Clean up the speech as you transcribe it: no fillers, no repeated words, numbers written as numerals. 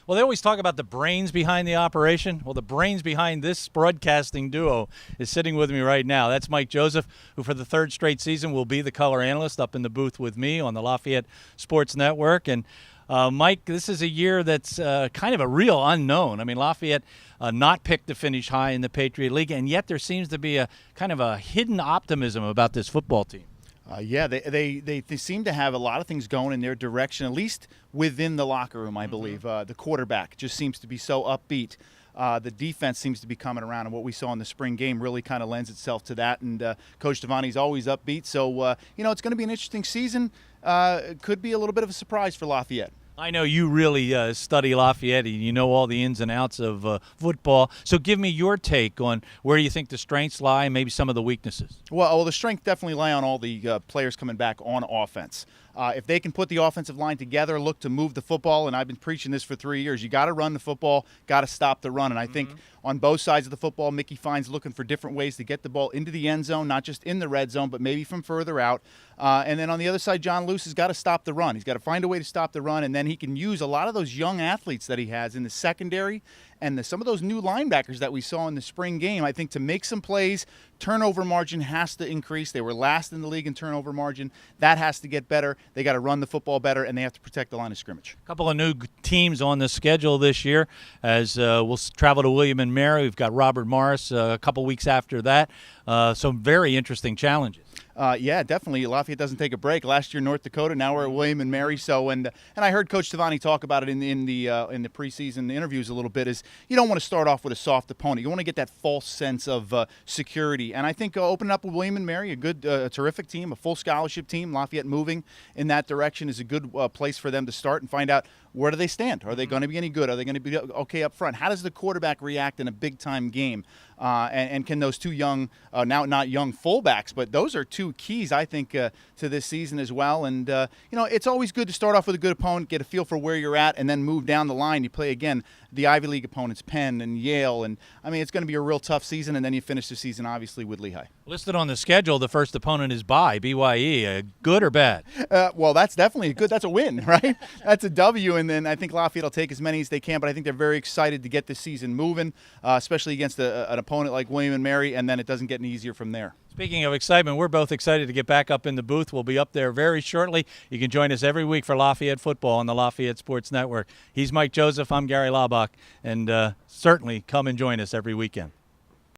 Well, they always talk about the brains behind the operation. Well, the brains behind this broadcasting duo is sitting with me right now. That's Mike Joseph, who for the third straight season will be the color analyst up in the booth with me on the Lafayette Sports Network. And Mike, this is a year that's kind of a real unknown. I mean, Lafayette not picked to finish high in the Patriot League, and yet there seems to be a kind of a hidden optimism about this football team. Yeah, they seem to have a lot of things going in their direction, at least within the locker room, I believe. The quarterback just seems to be so upbeat. The defense seems to be coming around, and what we saw in the spring game really kind of lends itself to that. And Coach Devani's always upbeat. So, it's going to be an interesting season. Could be a little bit of a surprise for Lafayette. I know you really study Lafayette, and you know all the ins and outs of football. So give me your take on where you think the strengths lie and maybe some of the weaknesses. Well, the strength definitely lie on all the players coming back on offense. If they can put the offensive line together, look to move the football, and I've been preaching this for 3 years, you got to run the football, got to stop the run. And I think on both sides of the football, Mickey Fine's looking for different ways to get the ball into the end zone, not just in the red zone, but maybe from further out. And then on the other side, John Luce has got to stop the run. He's got to find a way to stop the run, and then he can use a lot of those young athletes that he has in the secondary and some of those new linebackers that we saw in the spring game, I think, to make some plays. Turnover margin has to increase. They were last in the league in turnover margin. That has to get better. They got to run the football better, and they have to protect the line of scrimmage. A couple of new teams on the schedule this year as we'll travel to William and Mary. We've got Robert Morris a couple weeks after that. Some very interesting challenges. Yeah, definitely. Lafayette doesn't take a break. Last year, North Dakota. Now we're at William and Mary. So, and I heard Coach Devani talk about it in the preseason interviews a little bit. Is you don't want to start off with a soft opponent. You want to get that false sense of security. And I think opening up with William and Mary, a good, terrific team, a full scholarship team. Lafayette moving in that direction is a good place for them to start and find out where do they stand. Are they going to be any good? Are they going to be okay up front? How does the quarterback react in a big time game? And can those two young, now not young fullbacks, but those are two keys, I think, to this season as well. And, it's always good to start off with a good opponent, get a feel for where you're at, and then move down the line. You play, again, the Ivy League opponents, Penn and Yale. And, it's going to be a real tough season, and then you finish the season, obviously, with Lehigh. Listed on the schedule, the first opponent is BYE. Good or bad? Well, that's definitely good. That's a win, right? That's a W, and then I think Lafayette will take as many as they can, but I think they're very excited to get this season moving, especially against an opponent like William and Mary, and then it doesn't get any easier from there. Speaking of excitement, we're both excited to get back up in the booth. We'll be up there very shortly. You can join us every week for Lafayette football on the Lafayette Sports Network. He's Mike Joseph. I'm Gary Laubach, and certainly come and join us every weekend.